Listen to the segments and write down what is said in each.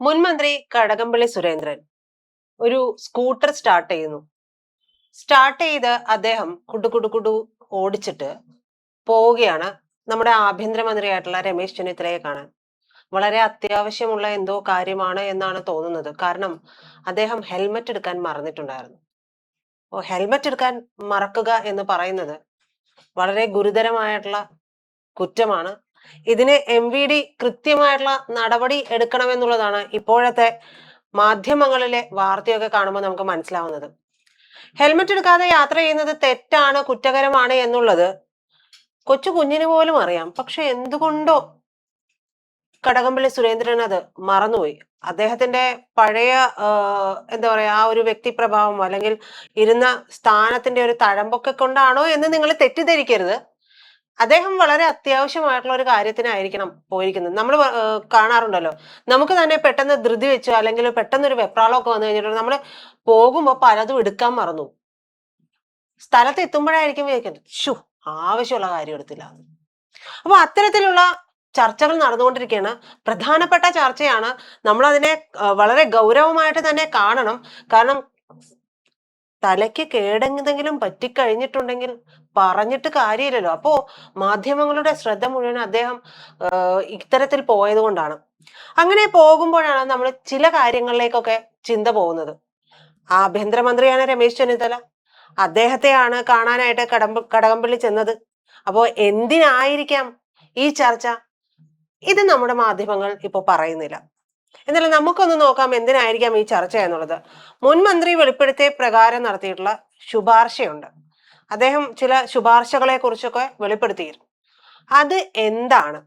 മുൻ മന്ത്രി കടകംപള്ളി സുരേന്ദ്രൻ ഒരു സ്കൂട്ടർ സ്റ്റാർട്ട് ചെയ്യുന്നു. സ്റ്റാർട്ട് ചെയ്ത് അദ്ദേഹം കുടു ഓടിച്ചിട്ട് പോവുകയാണ് നമ്മുടെ ആഭ്യന്തരമന്ത്രിയായിട്ടുള്ള രമേശ് ചെന്നിത്തലയെ കാണാൻ. വളരെ അത്യാവശ്യമുള്ള എന്തോ കാര്യമാണ് എന്നാണ് തോന്നുന്നത്. കാരണം അദ്ദേഹം ഹെൽമറ്റ് എടുക്കാൻ മറന്നിട്ടുണ്ടായിരുന്നു. ഹെൽമറ്റ് എടുക്കാൻ മറക്കുക എന്ന് പറയുന്നത് വളരെ ഗുരുതരമായിട്ടുള്ള കുറ്റമാണ്. ഇതിന് MVD കൃത്യമായിട്ടുള്ള നടപടി എടുക്കണമെന്നുള്ളതാണ് ഇപ്പോഴത്തെ മാധ്യമങ്ങളിലെ വാർത്തയൊക്കെ കാണുമ്പോൾ നമുക്ക് മനസ്സിലാവുന്നത്. ഹെൽമറ്റ് എടുക്കാതെ യാത്ര ചെയ്യുന്നത് തെറ്റാണ്, കുറ്റകരമാണ് എന്നുള്ളത് കൊച്ചു കുഞ്ഞിന് പോലും അറിയാം. പക്ഷെ എന്തുകൊണ്ടോ കടകംപള്ളി സുരേന്ദ്രൻ അത് മറന്നുപോയി. അദ്ദേഹത്തിന്റെ പഴയ എന്താ പറയാ ആ ഒരു വ്യക്തിപ്രഭാവം അല്ലെങ്കിൽ ഇരുന്ന സ്ഥാനത്തിന്റെ ഒരു തഴമ്പൊക്കെ കൊണ്ടാണോ എന്ന് നിങ്ങൾ തെറ്റിദ്ധരിക്കരുത്. അദ്ദേഹം വളരെ അത്യാവശ്യമായിട്ടുള്ള ഒരു കാര്യത്തിനായിരിക്കണം പോയിരിക്കുന്നത്. നമ്മൾ കാണാറുണ്ടല്ലോ, നമുക്ക് തന്നെ പെട്ടെന്ന് ധൃതി വെച്ചോ അല്ലെങ്കിൽ പെട്ടെന്ന് ഒരു വെപ്രാളമൊക്കെ വന്നു കഴിഞ്ഞിട്ടുണ്ടെങ്കിൽ നമ്മൾ പോകുമ്പോൾ പലതും എടുക്കാൻ മറന്നു. സ്ഥലത്ത് എത്തുമ്പോഴായിരിക്കും വിചാരിക്കുന്നത് ഷു ആവശ്യമുള്ള കാര്യം എടുത്തില്ല. അപ്പൊ അത്തരത്തിലുള്ള ചർച്ചകൾ നടന്നുകൊണ്ടിരിക്കുകയാണ്. പ്രധാനപ്പെട്ട ചർച്ചയാണ്. നമ്മൾ അതിനെ വളരെ ഗൗരവമായിട്ട് തന്നെ കാണണം. കാരണം തലയ്ക്ക് കേടെന്തെങ്കിലും പറ്റിക്കഴിഞ്ഞിട്ടുണ്ടെങ്കിൽ പറഞ്ഞിട്ട് കാര്യമില്ലല്ലോ. അപ്പോ മാധ്യമങ്ങളുടെ ശ്രദ്ധ മുഴുവൻ അദ്ദേഹം ഇത്തരത്തിൽ പോയത് കൊണ്ടാണ്. അങ്ങനെ പോകുമ്പോഴാണ് നമ്മൾ ചില കാര്യങ്ങളിലേക്കൊക്കെ ചിന്ത പോകുന്നത്. ആഭ്യന്തരമന്ത്രിയാണ് രമേശ് ചെന്നിത്തല. അദ്ദേഹത്തെയാണ് കാണാനായിട്ട് കടകംപള്ളി ചെന്നത്. അപ്പോ എന്തിനായിരിക്കാം ഈ ചർച്ച? ഇത് നമ്മുടെ മാധ്യമങ്ങൾ ഇപ്പൊ പറയുന്നില്ല. എന്നാലും നമുക്കൊന്ന് നോക്കാം എന്തിനായിരിക്കാം ഈ ചർച്ച എന്നുള്ളത്. മുൻ മന്ത്രി വെളിപ്പെടുത്തിയ പ്രകാരം നടത്തിയിട്ടുള്ള ശുപാർശയുണ്ട്. അദ്ദേഹം ചില ശുപാർശകളെ കുറിച്ചൊക്കെ വെളിപ്പെടുത്തിയിരുന്നു. അത് എന്താണ്?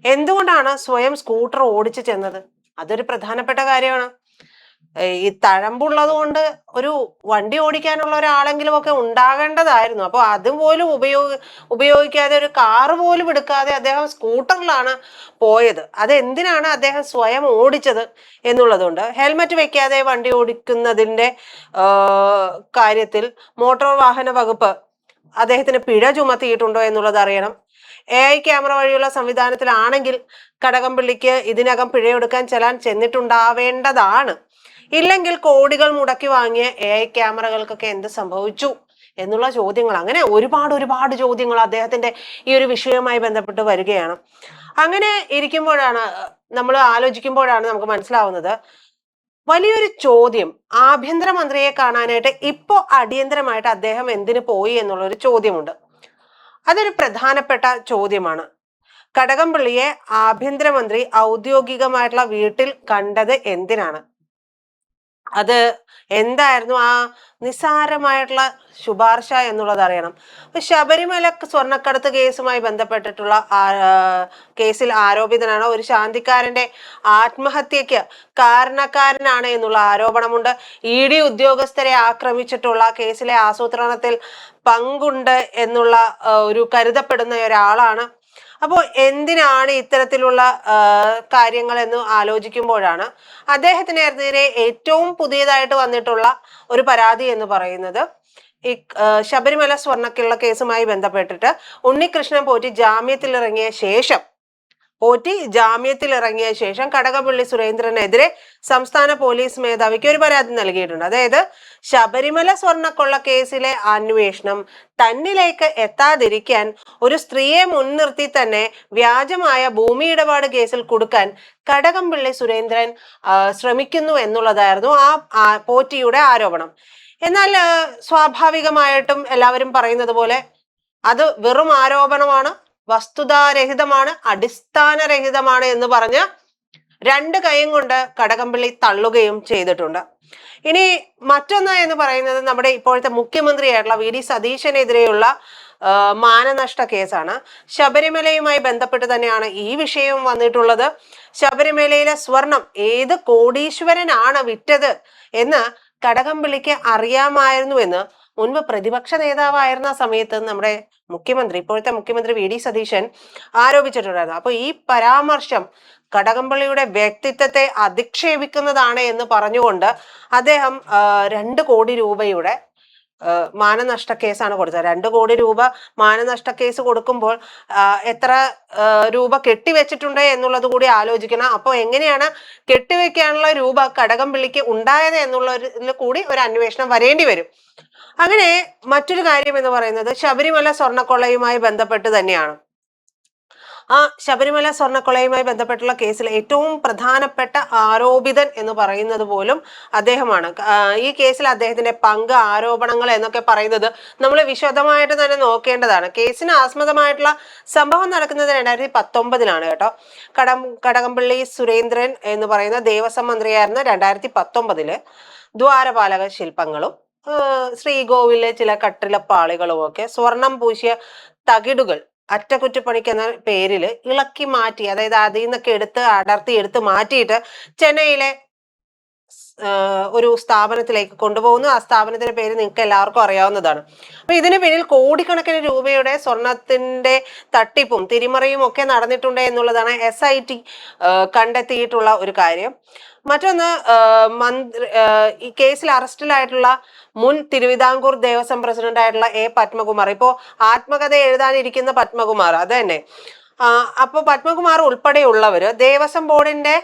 എന്തുകൊണ്ടാണ് സ്വയം സ്കൂട്ടർ ഓടിച്ചു ചെന്നത്? അതൊരു പ്രധാനപ്പെട്ട കാര്യമാണ്. ഈ തഴമ്പുള്ളത് കൊണ്ട് ഒരു വണ്ടി ഓടിക്കാനുള്ള ഒരാളെങ്കിലും ഒക്കെ ഉണ്ടാകേണ്ടതായിരുന്നു. അപ്പൊ അതുപോലും ഉപയോഗിക്കാതെ ഒരു കാറ് പോലും എടുക്കാതെ അദ്ദേഹം സ്കൂട്ടറിലാണ് പോയത്. അതെന്തിനാണ് അദ്ദേഹം സ്വയം ഓടിച്ചത് എന്നുള്ളതുണ്ട്. ഹെൽമറ്റ് വെക്കാതെ വണ്ടി ഓടിക്കുന്നതിന്റെ കാര്യത്തിൽ മോട്ടോർ വാഹന വകുപ്പ് അദ്ദേഹത്തിന് പിഴ ചുമത്തിയിട്ടുണ്ടോ എന്നുള്ളത് അറിയണം. AI ക്യാമറ വഴിയുള്ള സംവിധാനത്തിലാണെങ്കിൽ കടകംപള്ളിക്ക് ഇതിനകം പിഴയൊടുക്കാൻ ചെല്ലാൻ ചെന്നിട്ടുണ്ടാവേണ്ടതാണ്. ഇല്ലെങ്കിൽ കോടികൾ മുടക്കി വാങ്ങിയ AI ക്യാമറകൾക്കൊക്കെ എന്ത് സംഭവിച്ചു എന്നുള്ള ചോദ്യങ്ങൾ, അങ്ങനെ ഒരുപാട് ചോദ്യങ്ങൾ അദ്ദേഹത്തിന്റെ ഈ ഒരു വിഷയവുമായി ബന്ധപ്പെട്ട് വരികയാണ്. അങ്ങനെ ഇരിക്കുമ്പോഴാണ് നമ്മൾ ആലോചിക്കുമ്പോഴാണ് നമുക്ക് മനസ്സിലാവുന്നത് വലിയൊരു ചോദ്യം. ആഭ്യന്തരമന്ത്രിയെ കാണാനായിട്ട് ഇപ്പോ അടിയന്തരമായിട്ട് അദ്ദേഹം എന്തിനു പോയി എന്നുള്ളൊരു ചോദ്യമുണ്ട്. അതൊരു പ്രധാനപ്പെട്ട ചോദ്യമാണ്. കടകംപള്ളിയെ ആഭ്യന്തരമന്ത്രി ഔദ്യോഗികമായിട്ടുള്ള വീട്ടിൽ കണ്ടത് എന്തിനാണ്? അത് എന്തായിരുന്നു ആ നിസ്സാരമായിട്ടുള്ള ശുപാർശ എന്നുള്ളത് അറിയണം. ശബരിമല സ്വർണ്ണക്കടത്ത് കേസുമായി ബന്ധപ്പെട്ടിട്ടുള്ള കേസിൽ ആരോപിതനാണ്. ഒരു ശാന്തിക്കാരന്റെ ആത്മഹത്യക്ക് കാരണക്കാരനാണ് എന്നുള്ള ആരോപണമുണ്ട്. ED ഉദ്യോഗസ്ഥരെ ആക്രമിച്ചിട്ടുള്ള കേസിലെ ആസൂത്രണത്തിൽ പങ്കുണ്ട് എന്നുള്ള ഒരു കരുതപ്പെടുന്ന ഒരാളാണ്. അപ്പോൾ എന്തിനാണ് ഇത്തരത്തിലുള്ള കാര്യങ്ങൾ എന്ന് ആലോചിക്കുമ്പോഴാണ് അദ്ദേഹത്തിനെതിരെ ഏറ്റവും പുതിയതായിട്ട് വന്നിട്ടുള്ള ഒരു പരാതി എന്ന് പറയുന്നത് ഈ ശബരിമല സ്വർണ്ണക്കുള്ള കേസുമായി ബന്ധപ്പെട്ടിട്ട് ഉണ്ണികൃഷ്ണൻ പോറ്റി ജാമ്യത്തിൽ ഇറങ്ങിയ ശേഷം കടകംപള്ളി സുരേന്ദ്രനെതിരെ സംസ്ഥാന പോലീസ് മേധാവിക്ക് ഒരു പരാതി നൽകിയിട്ടുണ്ട്. അതായത് ശബരിമല സ്വർണ്ണക്കൊള്ള കേസിലെ അന്വേഷണം തന്നിലേക്ക് എത്താതിരിക്കാൻ ഒരു സ്ത്രീയെ മുൻനിർത്തി തന്നെ വ്യാജമായ ഭൂമി ഇടപാട് കേസിൽ കൊടുക്കാൻ കടകംപള്ളി സുരേന്ദ്രൻ ശ്രമിക്കുന്നു എന്നുള്ളതായിരുന്നു ആ പോറ്റിയുടെ ആരോപണം. എന്നാൽ സ്വാഭാവികമായിട്ടും എല്ലാവരും പറയുന്നത് പോലെ അത് വെറും ആരോപണമാണ്, വസ്തുതാരഹിതമാണ്, അടിസ്ഥാനരഹിതമാണ് എന്ന് പറഞ്ഞ് രണ്ട് കൈയും കൊണ്ട് കടകംപള്ളി തള്ളുകയും ചെയ്തിട്ടുണ്ട്. ഇനി മറ്റൊന്ന് എന്ന് പറയുന്നത് നമ്മുടെ ഇപ്പോഴത്തെ മുഖ്യമന്ത്രിയായിട്ടുള്ള VD സതീശനെതിരെയുള്ള മാനനഷ്ട കേസാണ്. ശബരിമലയുമായി ബന്ധപ്പെട്ട് തന്നെയാണ് ഈ വിഷയവും വന്നിട്ടുള്ളത്. ശബരിമലയിലെ സ്വർണം ഏത് കോടീശ്വരനാണ് വിറ്റത് എന്ന് കടകംപള്ളിക്ക് അറിയാമായിരുന്നുവെന്ന് മുൻപ് പ്രതിപക്ഷ നേതാവായിരുന്ന സമയത്ത് നമ്മുടെ ഇപ്പോഴത്തെ മുഖ്യമന്ത്രി VD സതീശൻ ആരോപിച്ചിട്ടുണ്ടായിരുന്നു. അപ്പൊ ഈ പരാമർശം കടകംപള്ളിയുടെ വ്യക്തിത്വത്തെ അധിക്ഷേപിക്കുന്നതാണ് എന്ന് പറഞ്ഞുകൊണ്ട് അദ്ദേഹം 2 കോടി രൂപയുടെ മാനനഷ്ട കേസാണ് കൊടുത്തത്. 2 കോടി രൂപ മാനനഷ്ട കേസ് കൊടുക്കുമ്പോൾ എത്ര രൂപ കെട്ടിവെച്ചിട്ടുണ്ട് എന്നുള്ളത് കൂടി ആലോചിക്കണം. അപ്പോൾ എങ്ങനെയാണ് കെട്ടിവെക്കാനുള്ള രൂപ കടകംപള്ളിക്ക് ഉണ്ടായത് എന്നുള്ളതിൽ കൂടി ഒരു അന്വേഷണം വരേണ്ടി വരും. അങ്ങനെ മറ്റൊരു കാര്യം എന്ന് പറയുന്നത് ശബരിമല സ്വർണ്ണക്കൊള്ളയുമായി ബന്ധപ്പെട്ട് തന്നെയാണ്. ആ ശബരിമല സ്വർണ്ണക്കൊള്ളയുമായി ബന്ധപ്പെട്ടുള്ള കേസിൽ ഏറ്റവും പ്രധാനപ്പെട്ട ആരോപിതൻ എന്ന് പറയുന്നത് പോലും അദ്ദേഹമാണ്. ഈ കേസിൽ അദ്ദേഹത്തിന്റെ പങ്ക്, ആരോപണങ്ങൾ എന്നൊക്കെ പറയുന്നത് നമ്മൾ വിശദമായിട്ട് തന്നെ നോക്കേണ്ടതാണ്. കേസിന് ആസ്പദമായിട്ടുള്ള സംഭവം നടക്കുന്നത് 2019 കേട്ടോ. കടകംപള്ളി സുരേന്ദ്രൻ എന്ന് പറയുന്ന ദേവസ്വം മന്ത്രിയായിരുന്ന 2019 ദ്വാരപാലക ശില്പങ്ങളും ശ്രീകോവിലെ ചില കട്ടിലപ്പാളികളും ഒക്കെ സ്വർണം പൂശിയ തകിടുകൾ അറ്റകുറ്റപ്പണിക്ക് എന്ന പേരിൽ ഇളക്കി മാറ്റി, അതായത് അതിൽ നിന്നൊക്കെ എടുത്ത് മാറ്റിയിട്ട് ചെന്നൈയിലെ ഒരു സ്ഥാപനത്തിലേക്ക് കൊണ്ടുപോകുന്നു. ആ സ്ഥാപനത്തിന്റെ പേര് നിങ്ങൾക്ക് എല്ലാവർക്കും അറിയാവുന്നതാണ്. അപ്പൊ ഇതിന് പിന്നിൽ കോടിക്കണക്കിന് രൂപയുടെ സ്വർണത്തിന്റെ തട്ടിപ്പും തിരിമറിയും ഒക്കെ നടന്നിട്ടുണ്ട് എന്നുള്ളതാണ് SIT കണ്ടെത്തിയിട്ടുള്ള ഒരു കാര്യം. മറ്റൊന്ന്, ഈ കേസിൽ അറസ്റ്റിലായിട്ടുള്ള മുൻ തിരുവിതാംകൂർ ദേവസ്വം പ്രസിഡന്റ് ആയിട്ടുള്ള പത്മകുമാർ, ഇപ്പോ ആത്മകഥ എഴുതാനിരിക്കുന്ന പത്മകുമാർ, അത് തന്നെ. അപ്പോൾ പത്മകുമാർ ഉൾപ്പെടെയുള്ളവര് ദേവസ്വം ബോർഡിന്റെ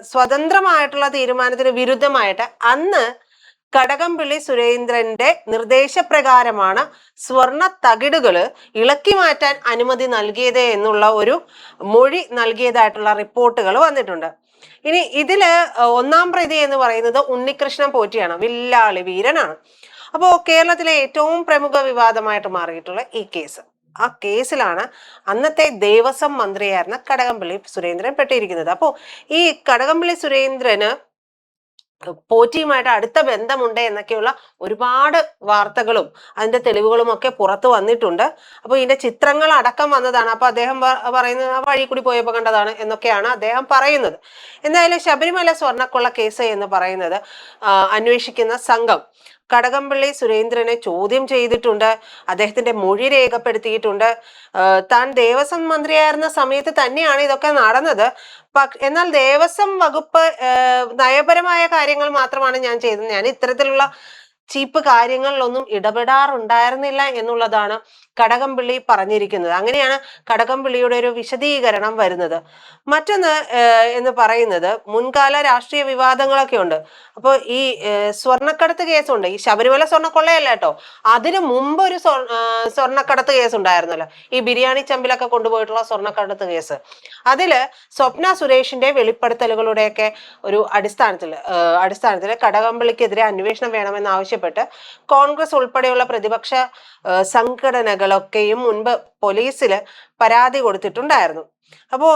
സ്വതന്ത്രമായിട്ടുള്ള തീരുമാനത്തിന് വിരുദ്ധമായിട്ട് അന്ന് കടകംപള്ളി സുരേന്ദ്രന്റെ നിർദ്ദേശപ്രകാരമാണ് സ്വർണ തകിടുകള് ഇളക്കി മാറ്റാൻ അനുമതി നൽകിയത് എന്നുള്ള ഒരു മൊഴി നൽകിയതായിട്ടുള്ള റിപ്പോർട്ടുകൾ വന്നിട്ടുണ്ട്. ഇനി ഇതില് ഒന്നാം പ്രതി എന്ന് പറയുന്നത് ഉണ്ണികൃഷ്ണൻ പോറ്റിയാണ്, വില്ലാളി വീരനാണ്. അപ്പോ കേരളത്തിലെ ഏറ്റവും പ്രമുഖ വിവാദമായിട്ട് മാറിയിട്ടുള്ള ഈ കേസ്, ആ കേസിലാണ് അന്നത്തെ ദേവസ്വം മന്ത്രിയായിരുന്ന കടകംപള്ളി സുരേന്ദ്രൻ പെട്ടിരിക്കുന്നത്. അപ്പോൾ ഈ കടകംപള്ളി സുരേന്ദ്രന് പോറ്റിയുമായിട്ട് അടുത്ത ബന്ധമുണ്ട് എന്നൊക്കെയുള്ള ഒരുപാട് വാർത്തകളും അതിന്റെ തെളിവുകളും ഒക്കെ പുറത്തു വന്നിട്ടുണ്ട്. അപ്പൊ ഇതിന്റെ ചിത്രങ്ങൾ അടക്കം വന്നതാണ്. അപ്പൊ അദ്ദേഹം പറയുന്നത് ആ വഴി കൂടി പോയപ്പോൾ കണ്ടതാണ് എന്നൊക്കെയാണ് അദ്ദേഹം പറയുന്നത്. എന്തായാലും ശബരിമല സ്വർണ്ണക്കൊള്ള കേസ് എന്ന് പറയുന്നത് അന്വേഷിക്കുന്ന സംഘം കടകംപള്ളി സുരേന്ദ്രനെ ചോദ്യം ചെയ്തിട്ടുണ്ട്, അദ്ദേഹത്തിന്റെ മൊഴി രേഖപ്പെടുത്തിയിട്ടുണ്ട്. താൻ ദേവസ്വം മന്ത്രിയായിരുന്ന സമയത്ത് തന്നെയാണ് ഇതൊക്കെ നടന്നത്. എന്നാൽ ദേവസ്വം വകുപ്പ് നയപരമായ കാര്യങ്ങൾ മാത്രമാണ് ഞാൻ ചെയ്തത്, ഞാൻ ഇത്തരത്തിലുള്ള ചീപ്പ് കാര്യങ്ങളിലൊന്നും ഇടപെടാറുണ്ടായിരുന്നില്ല എന്നുള്ളതാണ് കടകംപള്ളി പറഞ്ഞിരിക്കുന്നത്. അങ്ങനെയാണ് കടകംപള്ളിയുടെ ഒരു വിശദീകരണം വരുന്നത്. മറ്റൊന്ന് എന്ന് പറയുന്നത് മുൻകാല രാഷ്ട്രീയ വിവാദങ്ങളൊക്കെ ഉണ്ട്. അപ്പോൾ ഈ സ്വർണ്ണക്കടത്ത് കേസുണ്ട്, ഈ ശബരിമല സ്വർണ്ണക്കൊള്ളയല്ല കേട്ടോ, അതിനു മുമ്പ് ഒരു സ്വർണ്ണക്കടത്ത് കേസ് ഉണ്ടായിരുന്നല്ലോ, ഈ ബിരിയാണി ചമ്പിലൊക്കെ കൊണ്ടുപോയിട്ടുള്ള സ്വർണ്ണക്കടത്ത് കേസ്. അതില് സ്വപ്ന സുരേഷിന്റെ വെളിപ്പെടുത്തലുകളുടെയൊക്കെ ഒരു അടിസ്ഥാനത്തിൽ കടകംപള്ളിക്കെതിരെ അന്വേഷണം വേണമെന്ന് ആവശ്യപ്പെട്ട് കോൺഗ്രസ് ഉൾപ്പെടെയുള്ള പ്രതിപക്ഷ സംഘടനകളൊക്കെയും മുൻപ് പോലീസില് പരാതി കൊടുത്തിട്ടുണ്ടായിരുന്നു. അപ്പോ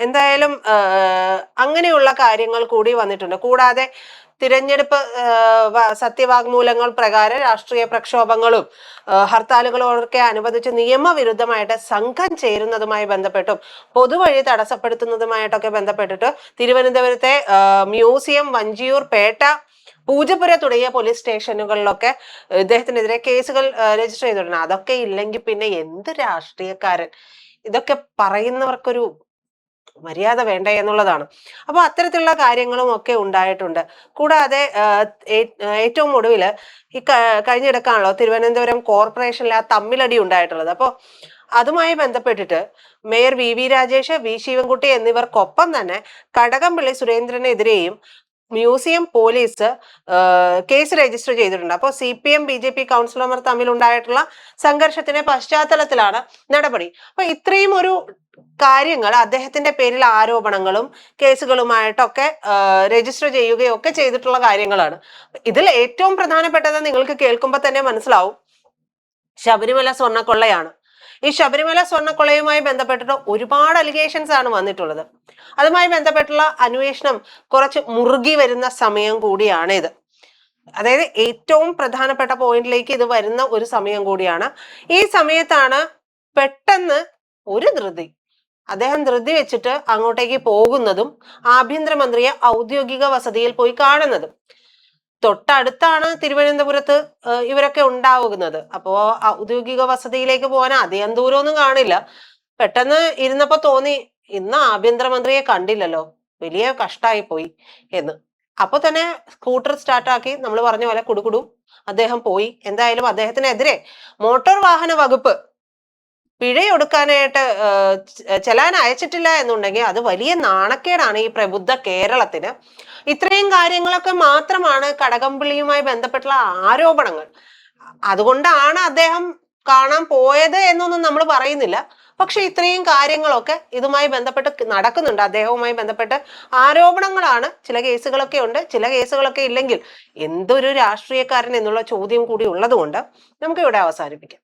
എന്തായാലും അങ്ങനെയുള്ള കാര്യങ്ങൾ കൂടി വന്നിട്ടുണ്ട്. കൂടാതെ തിരഞ്ഞെടുപ്പ് സത്യവാങ്മൂലങ്ങൾ പ്രകാരം രാഷ്ട്രീയ പ്രക്ഷോഭങ്ങളും ഹർത്താലുകളും ഒക്കെ അനുവദിച്ച് നിയമവിരുദ്ധമായിട്ട് സംഘം ചേരുന്നതുമായി ബന്ധപ്പെട്ടും പൊതുവഴി തടസ്സപ്പെടുത്തുന്നതുമായിട്ടൊക്കെ ബന്ധപ്പെട്ടിട്ട് തിരുവനന്തപുരത്തെ മ്യൂസിയം, വഞ്ചിയൂർ, പേട്ട, പൂജപ്പുര തുടങ്ങിയ പോലീസ് സ്റ്റേഷനുകളിലൊക്കെ ഇദ്ദേഹത്തിനെതിരെ കേസുകൾ രജിസ്റ്റർ ചെയ്തിട്ടുണ്ട്. അതൊക്കെ ഇല്ലെങ്കിൽ പിന്നെ എന്ത് രാഷ്ട്രീയക്കാരൻ, ഇതൊക്കെ പറയുന്നവർക്കൊരു മര്യാദ വേണ്ട എന്നുള്ളതാണ്. അപ്പൊ അത്തരത്തിലുള്ള കാര്യങ്ങളും ഒക്കെ ഉണ്ടായിട്ടുണ്ട്. കൂടാതെ ഏറ്റവും ഒടുവില് ഈ കഴിഞ്ഞിടക്കാണല്ലോ തിരുവനന്തപുരം കോർപ്പറേഷനിൽ ആ തമ്മിലടി ഉണ്ടായിട്ടുള്ളത്. അപ്പോൾ അതുമായി ബന്ധപ്പെട്ടിട്ട് mayor VV Rajesh, V Sivankutty എന്നിവർക്കൊപ്പം തന്നെ കടകംപള്ളി സുരേന്ദ്രനെതിരെയും മ്യൂസിയം പോലീസ് കേസ് രജിസ്റ്റർ ചെയ്തിട്ടുണ്ട്. അപ്പോൾ CPM BJP കൗൺസിലർമാർ തമ്മിലുണ്ടായിട്ടുള്ള സംഘർഷത്തിന്റെ പശ്ചാത്തലത്തിലാണ് നടപടി. അപ്പൊ ഇത്രയും ഒരു കാര്യങ്ങൾ അദ്ദേഹത്തിന്റെ പേരിൽ ആരോപണങ്ങളും കേസുകളുമായിട്ടൊക്കെ രജിസ്റ്റർ ചെയ്യുകയൊക്കെ ചെയ്തിട്ടുള്ള കാര്യങ്ങളാണ്. ഇതിൽ ഏറ്റവും പ്രധാനപ്പെട്ടത് നിങ്ങൾക്ക് കേൾക്കുമ്പോൾ തന്നെ മനസ്സിലാവും, ശബരിമല സ്വർണ്ണക്കൊള്ളയാണ്. ഈ ശബരിമല സ്വർണ്ണക്കൊള്ളയുമായി ബന്ധപ്പെട്ടിട്ട് ഒരുപാട് അലിഗേഷൻസ് ആണ് വന്നിട്ടുള്ളത്. അതുമായി ബന്ധപ്പെട്ടുള്ള അന്വേഷണം കുറച്ച് മുറുകി വരുന്ന സമയം കൂടിയാണ് ഇത്. അതായത് ഏറ്റവും പ്രധാനപ്പെട്ട പോയിന്റിലേക്ക് ഇത് വരുന്ന ഒരു സമയം കൂടിയാണ്. ഈ സമയത്താണ് പെട്ടെന്ന് ഒരു അദ്ദേഹം ധൃതി വെച്ചിട്ട് അങ്ങോട്ടേക്ക് പോകുന്നതും ആഭ്യന്തരമന്ത്രിയെ ഔദ്യോഗിക വസതിയിൽ പോയി കാണുന്നതും. തൊട്ടടുത്താണ് തിരുവനന്തപുരത്ത് ഇവരൊക്കെ ഉണ്ടാവുന്നത്. അപ്പോ ഔദ്യോഗിക വസതിയിലേക്ക് പോകാൻ അധികം ദൂരമൊന്നും കാണില്ല. പെട്ടെന്ന് ഇരുന്നപ്പോ തോന്നി, ഇന്ന് ആഭ്യന്തരമന്ത്രിയെ കണ്ടില്ലല്ലോ, വലിയ കഷ്ടായി പോയി എന്ന്. അപ്പൊ തന്നെ സ്കൂട്ടർ സ്റ്റാർട്ടാക്കി നമ്മൾ പറഞ്ഞ പോലെ കുടുകുടും അദ്ദേഹം പോയി. എന്തായാലും അദ്ദേഹത്തിനെതിരെ മോട്ടോർ വാഹന വകുപ്പ് പിഴയൊടുക്കാനായിട്ട് ചെലാൻ അയച്ചിട്ടില്ല എന്നുണ്ടെങ്കിൽ അത് വലിയ നാണക്കേടാണ് ഈ പ്രബുദ്ധ കേരളത്തിന്. ഇത്രയും കാര്യങ്ങളൊക്കെ മാത്രമാണ് കടകംപള്ളിയുമായി ബന്ധപ്പെട്ടുള്ള ആരോപണങ്ങൾ. അതുകൊണ്ടാണ് അദ്ദേഹം കാണാൻ പോയത് എന്നൊന്നും നമ്മൾ പറയുന്നില്ല. പക്ഷെ ഇത്രയും കാര്യങ്ങളൊക്കെ ഇതുമായി ബന്ധപ്പെട്ട് നടക്കുന്നുണ്ട്. അദ്ദേഹവുമായി ബന്ധപ്പെട്ട് ആരോപണങ്ങളാണ്. ചില കേസുകളൊക്കെ ഉണ്ട്, ചില കേസുകളൊക്കെ ഇല്ലെങ്കിൽ എന്തൊരു രാഷ്ട്രീയക്കാരൻ എന്നുള്ള ചോദ്യം കൂടി ഉള്ളത് കൊണ്ട് നമുക്ക് ഇവിടെ അവസാനിപ്പിക്കാം.